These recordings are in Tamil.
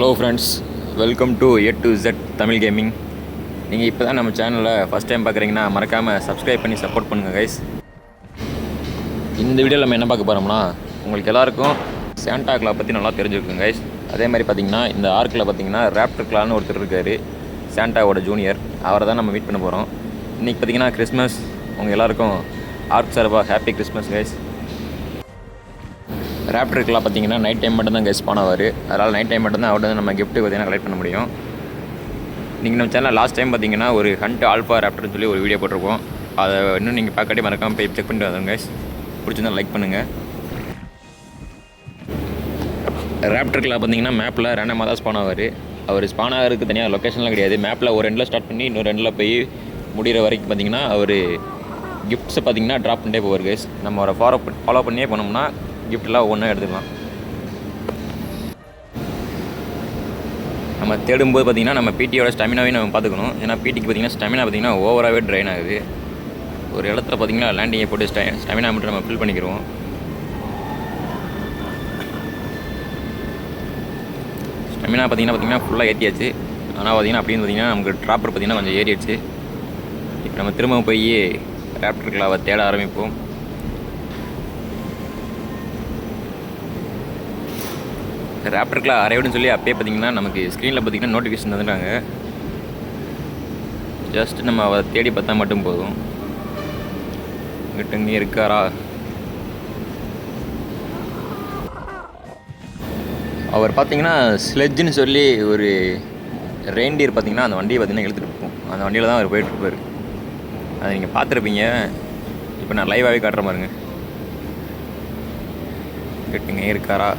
Hello friends, welcome to A to Z Tamil gaming. நீங்கள் இப்போ தான் நம்ம சேனலில் ஃபஸ்ட் டைம் பார்க்குறீங்கன்னா மறக்காமல் சப்ஸ்கிரைப் பண்ணி சப்போர்ட் பண்ணுங்கள் கைஸ். இந்த வீடியோவில் நம்ம என்ன பார்க்க போகிறோம்னா, உங்களுக்கு எல்லாருக்கும் சாண்டா கிளா பற்றி நல்லா தெரிஞ்சிருக்குங்க கைஸ். அதே மாதிரி பார்த்திங்கன்னா இந்த ஆர்க்கில் பார்த்திங்கன்னா ராப்டர் கிளான்னு ஒருத்தர் இருக்கார், சாண்டாவோட ஜூனியர். அவரை தான் நம்ம மீட் பண்ண போகிறோம். இன்றைக்கி பார்த்திங்கன்னா கிறிஸ்மஸ். உங்கள் எல்லாருக்கும் ஆர்க் சார்பாக ஹாப்பி கிறிஸ்மஸ் கைஸ். ராப்டருக்குலாம் பார்த்தீங்கன்னா நைட் டைம் மட்டும் தான் கெஸ்ட் ஆவார். அதனால் நைட் டைம் மட்டும் தான் அவர்கிட்ட நம்ம கிஃப்ட்டு பார்த்தீங்கன்னா கலெக்ட் பண்ண முடியும். நீங்கள் நம்ம சேனல் லாஸ்ட் டைம் பார்த்தீங்கன்னா ஒரு ஹண்ட் ஆல்ஃபா ராப்டர்னு சொல்லி ஒரு வீடியோ போட்டிருக்கோம். அதை இன்னும் நீங்கள் பார்க்காட்டி மறக்காமல் போய் செக் பண்ணிட்டு வந்துங்க கைஸ். பிடிச்சிருந்தா லைக் பண்ணுங்கள். ராப்டருக்குலாம் பார்த்தீங்கன்னா மேப்பில் ரேண்டமாக தான் ஸ்பான் ஆவார். அவர் ஸ்பான் ஆகிறதுக்கு தனியாக லொக்கேஷன்லாம் கிடையாது. மேப்பில் ஒரு ரெண்டில் ஸ்டார்ட் பண்ணி இன்னொரு ரெண்டில் போய் முடிகிற வரைக்கும் பார்த்தீங்கன்னா அவர் கிஃப்ட்ஸை பார்த்தீங்கன்னா ட்ராப் பண்ணிட்டே போவார் கைஸ். நம்ம அவரை ஃபாலோ பண்ணியே போனோம்னா கிஃப்ட்லாம் ஒன்றா எடுத்துக்கலாம். நம்ம தேடும்போது பார்த்திங்கன்னா நம்ம பிடியோட ஸ்டாமினாவையும் நம்ம பார்த்துக்கணும். ஏன்னா பிடிக்கு பார்த்திங்கன்னா ஸ்டாமினா பார்த்திங்கன்னா ஓவராகவே ட்ரைன் ஆகுது. ஒரு இடத்துல பார்த்திங்கன்னா லேண்டிங்கை போட்டு ஸ்டாமினா மட்டும் நம்ம ஃபில் பண்ணிக்கிறோம். ஸ்டாமினா பார்த்திங்கன்னா ஃபுல்லாக ஏற்றியாச்சு. ஆனால் பார்த்திங்கன்னா அப்படின்னு பார்த்திங்கன்னா நமக்கு ட்ராப்பர் பார்த்திங்கன்னா கொஞ்சம் ஏறிடுச்சு. இப்போ நம்ம திரும்ப போய் ராப்டர் கிளாவை தேட ஆரம்பிப்போம். ராப்டர் கிளா அரைவிடுன்னு சொல்லி அப்பயே பார்த்தீங்கன்னா நமக்கு ஸ்க்ரீனில் பார்த்தீங்கன்னா நோட்டிஃபிகேஷன் வந்துட்டாங்க. ஜஸ்ட் நம்ம அவரை தேடி பார்த்தா மட்டும் போதும். இங்கிட்ட இங்கே இருக்காரா? அவர் பார்த்தீங்கன்னா ஸ்லெட்ஜுன்னு சொல்லி ஒரு ரெயின்டியர் பார்த்தீங்கன்னா அந்த வண்டியை பார்த்தீங்கன்னா இழுத்துட்டு போகும். அந்த வண்டியில் தான் அவர் போயிட்டுருப்பார். அதை நீங்கள் பார்த்துருப்பீங்க. இப்போ நான் லைவாகவே காட்டுற பாருங்க. இங்கிட்ட இருக்காரா?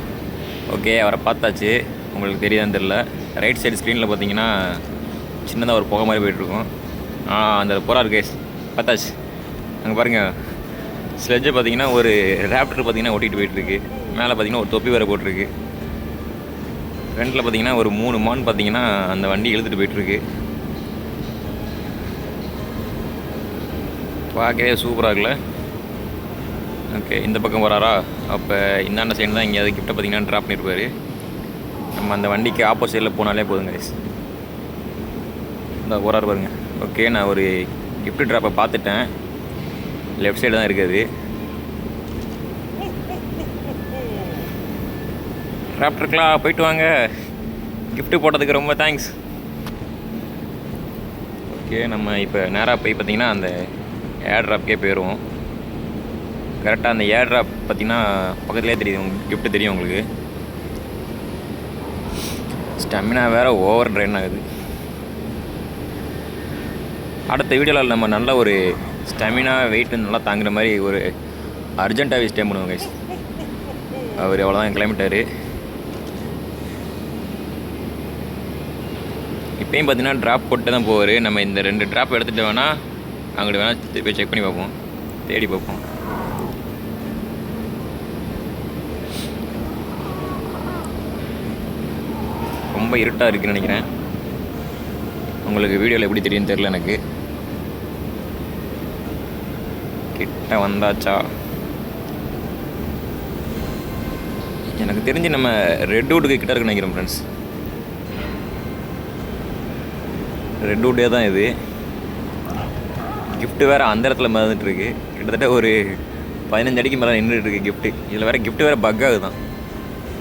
ஓகே, அவரை பார்த்தாச்சு. உங்களுக்கு தெரியுதான்னு தெரில. ரைட் சைடு ஸ்க்ரீனில் பார்த்தீங்கன்னா சின்னதாக ஒரு புகை மாதிரி போயிட்டுருக்கும். அந்த போகிறார் கேஸ் பார்த்தாச்சு. அங்கே பாருங்கள், ஸ்லெட்ஜை பார்த்தீங்கன்னா ஒரு ராப்டர் பார்த்தீங்கன்னா ஓட்டிகிட்டு போயிட்டுருக்கு. மேலே பார்த்தீங்கன்னா ஒரு தொப்பி வேறு போட்டிருக்கு. ஃப்ரண்டில் பார்த்தீங்கன்னா ஒரு 3 மான் பார்த்தீங்கன்னா அந்த வண்டி இழுத்துட்டு போயிட்டுருக்கு. பார்க்கவே சூப்பராக இருக்குல்ல? ஓகே, இந்த பக்கம் வராரா? அப்போ இந்தாண்ட சைடு தான் எங்கேயாவது கிஃப்ட்டை பார்த்தீங்கன்னா ட்ராப் பண்ணியிருப்பார். நம்ம அந்த வண்டிக்கு ஆப்போசிட்டில் போனாலே போதுங்க கைஸ். இந்த போகிறாரு பாருங்க. ஓகே, நான் ஒரு கிஃப்ட் ட்ராப்பை பார்த்துட்டேன். லெஃப்ட் சைடு தான் இருக்குது. ராப்டருக்குலாம் போயிட்டு வாங்க. கிஃப்ட்டு போட்டதுக்கு ரொம்ப தேங்க்ஸ். ஓகே, நம்ம இப்போ நேராக போய் பார்த்திங்கன்னா அந்த ஏர் ட்ராப்கே போயிடுவோம். கரெக்டாக அந்த ஏர் ட்ராப் பார்த்திங்கன்னா பக்கத்துலேயே தெரியுது. கிஃப்ட்டு தெரியும் உங்களுக்கு. ஸ்டாமினா வேறு ஓவர் ட்ரெயின் ஆகுது. அடுத்த வீடியோவில் நம்ம நல்ல ஒரு ஸ்டாமினா வெயிட் நல்லா தாங்குற மாதிரி ஒரு அர்ஜென்ட்டாகவே ஸ்டே பண்ணுவோம் கைஸ். அவர் எவ்வளோதான் கிளம்பிட்டார். இப்போயும் பார்த்தீங்கன்னா ட்ராப் போட்டு தான் போவார். நம்ம இந்த 2 ட்ராப் எடுத்துகிட்டு வேணால் அங்கிட்ட வேணால் போய் செக் பண்ணி பார்ப்போம், தேடி பார்ப்போம். ரொம்ப இருட்டாக இருக்குதுன்னு நினைக்கிறேன். உங்களுக்கு வீடியோவில் எப்படி தெரியும்னு தெரில. எனக்கு கிட்ட வந்தாச்சா? எனக்கு தெரிஞ்சு நம்ம ரெட்வுட்டுக்கு கிட்ட இருக்குன்னு நினைக்கிறேன் ஃப்ரெண்ட்ஸ். ரெட்வுட்டே தான் இது. கிஃப்ட்டு வேறு அந்த இடத்துல மறந்துட்டுருக்கு. கிட்டத்தட்ட ஒரு 15 அடிக்கு மேலே நின்றுட்டுருக்கு கிஃப்ட்டு. இதில் வேறு கிஃப்ட்டு வேறு பக் ஆகுதான்.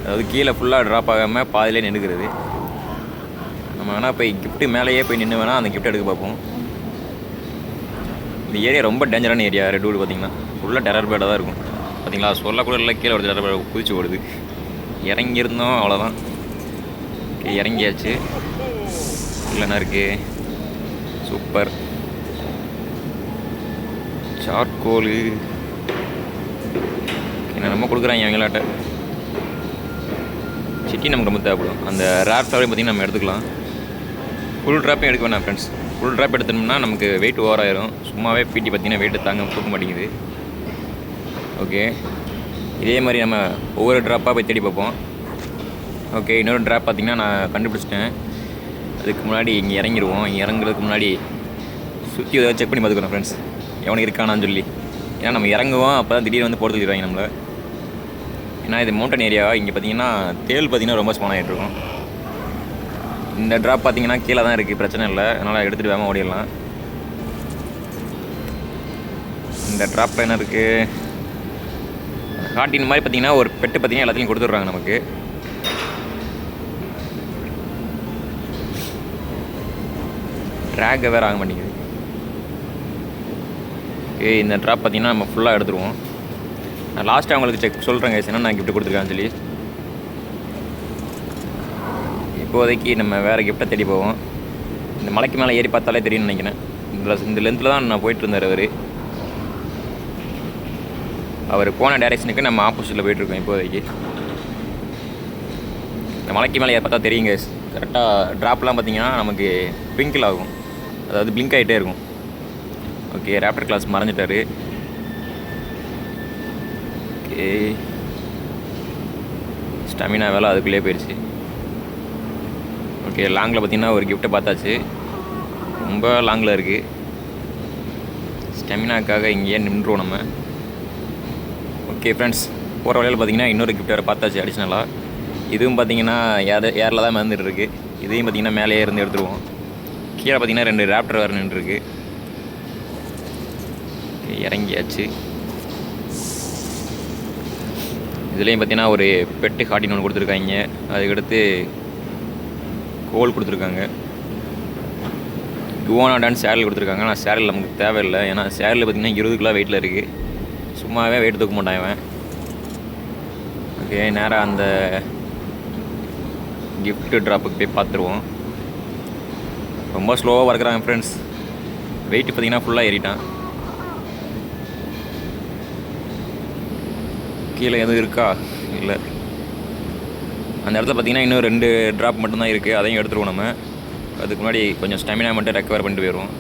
அதாவது கீழே ஃபுல்லாக ட்ராப் ஆகாமல் பாதிலே நின்றுக்கிறது. நம்ம வேணால் போய் கிஃப்ட்டு மேலேயே போய் நின்று வேணால் அந்த கிஃப்ட் எடுக்க பார்ப்போம். இந்த ஏரியா ரொம்ப டேஞ்சரான ஏரியா. ரெட்வுட் பார்த்திங்கன்னா ஃபுல்லாக டெரர் பேடாக தான் இருக்கும். பார்த்திங்களா, சொல்ல கூட இல்லை, கீழே ஒரு டெரர் பேட் குதிச்சு ஓடுது. இறங்கியிருந்தோம், அவ்வளோதான். ஓகே, இறங்கியாச்சு. இல்லைன்னா இருக்குது. சூப்பர். சார்கோலு நம்ம கொடுக்குறாங்க அவங்களாட்ட. சிட்டி நமக்கு ரொம்ப தேவைப்படும். அந்த ரேர் ஃப்ளவரையும் பார்த்திங்கன்னா நம்ம எடுத்துக்கலாம். ஃபுல் ட்ராப்பையும் எடுக்க வேணாம் ஃப்ரெண்ட்ஸ். ஃபுல் ட்ராப் எடுத்தோம்னா நமக்கு வெயிட் ஓவர் ஆயிரும். சும்மாவே பிடி பார்த்திங்கன்னா வெயிட்டு தூக்க மாட்டேங்குது. ஓகே, இதே மாதிரி நம்ம ஒவ்வொரு ட்ராப்பாக போய் தேடி பார்ப்போம். ஓகே, இன்னொரு ட்ராப் பார்த்திங்கன்னா நான் கண்டுபிடிச்சிட்டேன். அதுக்கு முன்னாடி இங்கே இறங்கிடுவோம். இங்கே இறங்குறதுக்கு முன்னாடி சுற்றி ஏதாவது செக் பண்ணி பார்த்துக்கிறோம் ஃப்ரெண்ட்ஸ், எவனுக்கு இருக்கானான்னு சொல்லி. ஏன்னா நம்ம இறங்குவோம், அப்போ தான் திடீர்னு வந்து போட்டு வச்சுருவாங்க நம்மளை. ஏன்னா இது மவுண்டன் ஏரியா. இங்கே பார்த்தீங்கன்னா தேல் பார்த்திங்கன்னா ரொம்ப ஸ்பான் ஆகிட்ருக்கும். இந்த ட்ராப் பார்த்தீங்கன்னா கீழே தான் இருக்குது, பிரச்சனை இல்லை, அதனால் எடுத்துகிட்டு வேகமாக ஓடிடலாம். இந்த ட்ராப்பில் என்ன இருக்குது, காட்டின் மாதிரி பார்த்தீங்கன்னா ஒரு பெட்டு பார்த்தீங்கன்னா எல்லாத்தையும் கொடுத்துட்றாங்க நமக்கு. ட்ராக் வேறு ஆக மாட்டேங்குது. ஓகே, இந்த ட்ராப் பார்த்தீங்கன்னா நம்ம ஃபுல்லாக எடுத்துருவோம். நான் லாஸ்ட்டாக அவங்களுக்கு செக் சொல்கிறேன் கைஸ், என்ன நான் கிஃப்ட் கொடுத்துருக்கேன்னு சொல்லி. இப்போதைக்கு நம்ம வேறு கிஃப்ட்டை தேடி போவோம். இந்த மலைக்கு மேலே ஏறி பார்த்தாலே தெரியும்னு நினைக்கிறேன். இந்த லென்த்தில் தான் நான் போயிட்டு இருந்தார். அவர் போன டைரெக்ஷனுக்கு நம்ம ஆப்போசிட்டில் போயிட்டுருக்கோம் இப்போதைக்கு. இந்த மலைக்கு மேலே ஏறி பார்த்தா தெரியுங்க, கரெக்டாக ட்ராப்லாம் பார்த்தீங்கன்னா நமக்கு பிங்கில் ஆகும், அதாவது பிளிங்க் ஆகிட்டே இருக்கும். ஓகே, ராப்டர் கிளாஸ் மறைஞ்சிட்டாரு. ஓகே, ஸ்டெமினா வேலை அதுக்குள்ளே போயிடுச்சு. ஓகே, லாங்கில் பார்த்தீங்கன்னா ஒரு கிஃப்ட்டை பார்த்தாச்சு, ரொம்ப லாங்கில் இருக்குது. ஸ்டெமினாக்காக இங்கேயே நின்றுவோம் நம்ம. ஓகே ஃப்ரெண்ட்ஸ், போகிற வழியில் பார்த்தீங்கன்னா இன்னொரு கிஃப்ட் வேறு பார்த்தாச்சு அடிஷ்னலாக. இதுவும் பார்த்தீங்கன்னா ஏரில் தான் வந்துட்டு இருக்குது. இதையும் பார்த்தீங்கன்னா மேலேயே இருந்து எடுத்துருவோம். கீழே பார்த்தீங்கன்னா 2 ராப்டர் வேறு நின்றுருக்கு. இறங்கியாச்சு. இதுலேயும் பார்த்தீங்கன்னா ஒரு பெட்டு காட்டின் ஒன்று கொடுத்துருக்காங்க. அதுக்கடுத்து கோல் கொடுத்துருக்காங்க. குவானாடான்னு சேரல் கொடுத்துருக்காங்க. ஆனால் சேரல் நமக்கு தேவையில்லை, ஏன்னா சேரல் பார்த்தீங்கன்னா 20 கிலோ வெயிட்டில் இருக்குது. சும்மாவே வெயிட் தூக்க மாட்டான் இவன். ஓகே, நேராக அந்த கிஃப்ட் ட்ராப்புக்கு போய் பார்த்துருவோம். ரொம்ப ஸ்லோவாக வறுக்கிறாங்க ஃப்ரெண்ட்ஸ். வெயிட் பார்த்தீங்கன்னா ஃபுல்லாக ஏறிட்டான். கீழே எதுவும் இருக்கா? இல்லை. அந்த இடத்துல பார்த்தீங்கன்னா இன்னும் 2 ட்ராப் மட்டும்தான் இருக்குது, அதையும் எடுத்துருவோம் நம்ம. அதுக்கு முன்னாடி கொஞ்சம் ஸ்டெமினா மட்டும் ரெக்கவர் பண்ணிட்டு போயிடுவோம்.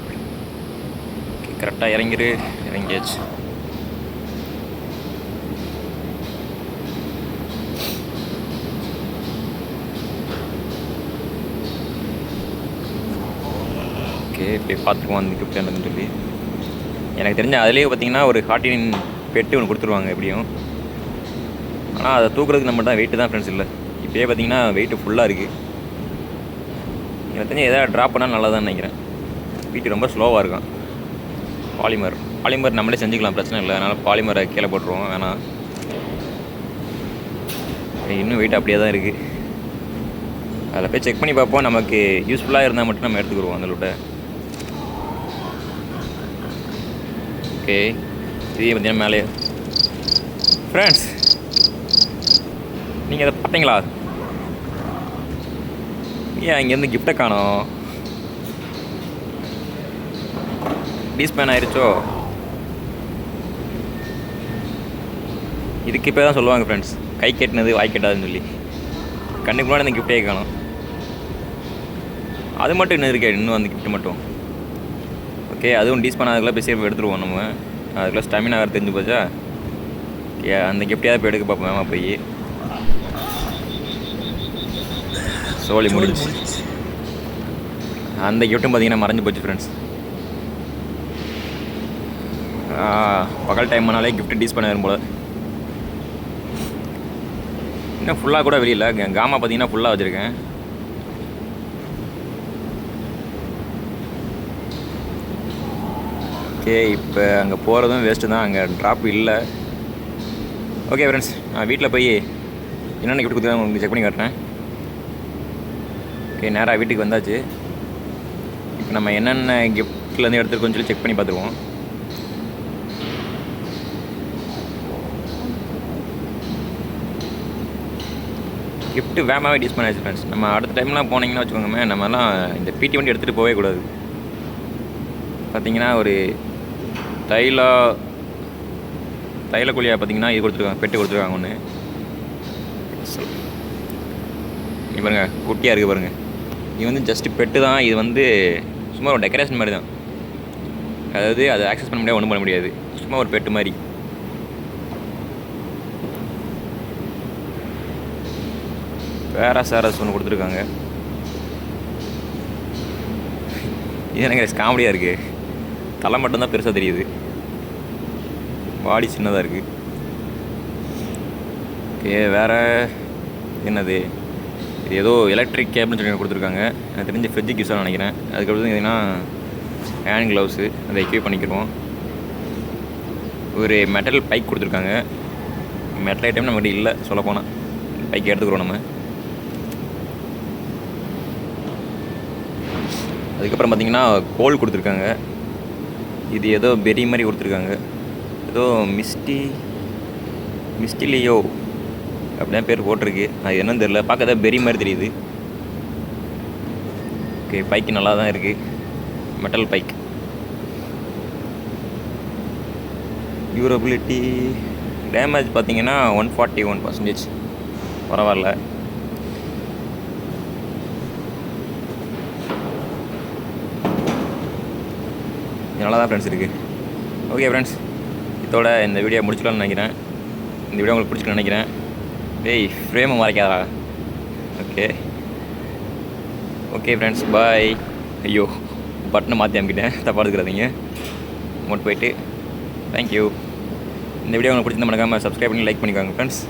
கரெக்டாக இறங்கியாச்சு. ஓகே, போய் பார்த்துக்குவோம் அந்த கிஃப்ட் என்னன்னு சொல்லி. எனக்கு தெரிஞ்ச அதுலேயே பார்த்தீங்கன்னா ஒரு ஹார்டின் பெட்டு ஒன்று கொடுத்துருவாங்க எப்படியும். ஆனால் அதை தூக்குறதுக்கு நம்ம தான் வெயிட்டு தான் ஃப்ரெண்ட்ஸ் இல்லை. இப்போயே பார்த்தீங்கன்னா வெயிட்டு ஃபுல்லாக இருக்குது. எனக்கு தெரிஞ்சு எதாவது ட்ராப் பண்ணால் நல்லா தான் நினைக்கிறேன். வெயிட்டு ரொம்ப ஸ்லோவாக இருக்கும். பாலிமர் நம்மளே செஞ்சுக்கலாம், பிரச்சனை இல்லை. அதனால் பாலிமரை கீழே போட்டுருவோம். வேணாம், இன்னும் வெயிட் அப்படியே தான் இருக்குது. அதில் போய் செக் பண்ணி பார்ப்போம். நமக்கு யூஸ்ஃபுல்லாக இருந்தால் மட்டும் நம்ம எடுத்துக்கிடுவோம் அந்த லூட்டை. ஓகே, இதே பார்த்தீங்கன்னா மேலே ஃப்ரெண்ட்ஸ், நீங்கள் அதை பார்த்தீங்களா? ஏன் இங்கேருந்து கிஃப்ட்டை காணோம்? டீஸ்பேன் ஆயிடுச்சோ? இதுக்கு இப்போ தான் சொல்லுவாங்க ஃப்ரெண்ட்ஸ், கை கெட்டினது வாய் கெட்டாதுன்னு சொல்லி. கண்ணுக்கு முன்னாடி அந்த கிஃப்ட்டே காணும். அது மட்டும் இன்னும் இருக்கே, இன்னும் அந்த கிஃப்ட் மட்டும். ஓகே, அதுவும் டீஸ்பேன் அதுக்குள்ளே போய் சேஃப் எடுத்துருவோம் நம்ம. அதுக்குள்ளே ஸ்டெமினா வேறு தெரிஞ்சு போச்சா. ஓகே, அந்த கிஃப்டையாவது போய் எடுக்க பார்ப்போம் வேமா போய். சோழி முடிஞ்சு. அந்த கிஃப்ட்டும் பார்த்தீங்கன்னா மறைஞ்சு போச்சு ஃப்ரெண்ட்ஸ். பகல் டைம் ஆனாலே கிஃப்ட் டீஸ்பேன் ஆயிரும் போல். இன்னும் ஃபுல்லாக கூட வெளியில் காமா பார்த்தீங்கன்னா ஃபுல்லாக வச்சுருக்கேன். ஓகே, இப்போ அங்கே போகிறதும் வேஸ்ட்டு தான், அங்கே ட்ராப் இல்லை. ஓகே ஃப்ரெண்ட்ஸ், நான் வீட்டில் போய் என்னென்ன கிஃப்ட் கொடுத்துருக்காங்க உங்களுக்கு செக் பண்ணி காட்டுறேன். ஓகே, நேராக வீட்டுக்கு வந்தாச்சு. இப்போ நம்ம என்னென்ன கிஃப்ட்லேருந்து எடுத்துருக்கோன்னு சொல்லி செக் பண்ணி பார்த்துருவோம். கிஃப்ட்டு வேமாவே டீஸ்பேன் ஆச்சு ஃப்ரெண்ட்ஸ். நம்ம அடுத்த டைம்லாம் போனீங்கன்னா வச்சுக்கோங்க, நம்மலாம் இந்த பிடி வண்டி எடுத்துகிட்டு போகவே கூடாது. பார்த்தீங்கன்னா ஒரு தைலக்குழியாக பார்த்தீங்கன்னா இது கொடுத்துருக்காங்க, பெட்டு கொடுத்துருக்காங்க ஒன்று. இது பாருங்கள், குட்டியாக இருக்குது பாருங்கள். இது வந்து ஜஸ்ட்டு பெட்டு தான். இது வந்து சும்மா ஒரு டெக்கரேஷன் மாதிரி தான். அதாவது அதை ஆக்சஸ் பண்ண முடியாது, ஒன்றும் பண்ண முடியாது. சும்மா ஒரு பெட்டு மாதிரி. பேராசாரஸ் ஒன்று கொடுத்துருக்காங்க. இது எனக்கு காமெடியாக இருக்குது. தலை மட்டும்தான் பெருசாக தெரியுது, பாடி சின்னதாக இருக்குது. ஓகே, வேறு என்னது? இது ஏதோ எலக்ட்ரிக் கேபிள்னு சொல்லி கொடுத்துருக்காங்க. எனக்கு தெரிஞ்ச ஃப்ரிட்ஜுக்கு யூஸ் ஆகும் நினைக்கிறேன். அதுக்கப்புறம் பார்த்தீங்கன்னா ஹேண்ட் க்ளவுஸு அதை எக்யூப் பண்ணிக்கிடுவோம். ஒரு மெட்டல் பைக் கொடுத்துருக்காங்க. மெட்டல் ஐட்டம் நம்மகிட்ட இல்லை சொல்லப்போனால். பைக் எடுத்துக்கிறோம் நம்ம. அதுக்கப்புறம் பார்த்திங்கன்னா கோல் கொடுத்துருக்காங்க. இது ஏதோ பெரி மாதிரி கொடுத்துருக்காங்க. ஏதோ மிஸ்டிலியோ அப்படிதான் பேர் போட்டிருக்கு. அது என்னன்னு தெரியல. பார்க்க ஏதோ பெரி மாதிரி தெரியுது. ஓகே, பைக்கு நல்லா தான் இருக்குது. Metal bike. டியூரபிலிட்டி டேமேஜ் பார்த்தீங்கன்னா 141%. பரவாயில்ல. நல்லா தான் ஃப்ரெண்ட்ஸ் இருக்குது. ஓகே ஃப்ரெண்ட்ஸ், இதோட இந்த வீடியோ முடிச்சுக்கலாம்னு நினைக்கிறேன். இந்த வீடியோ உங்களுக்கு பிடிச்சிக்கலாம்னு நினைக்கிறேன். டேய், ஃப்ரேமை மறைக்காதா. ஓகே ஃப்ரெண்ட்ஸ், பாய். ஐயோ, பட்டனை மாற்றி அனுப்பிட்டேன், தப்பாக எடுத்துக்கிறாதீங்க. மோட் போயிட்டு தேங்க்யூ. இந்த வீடியோ உங்களுக்கு பிடிச்சிருந்தா மறக்காமல் சப்ஸ்கிரைப் பண்ணி லைக் பண்ணிக்கோங்க ஃப்ரெண்ட்ஸ்.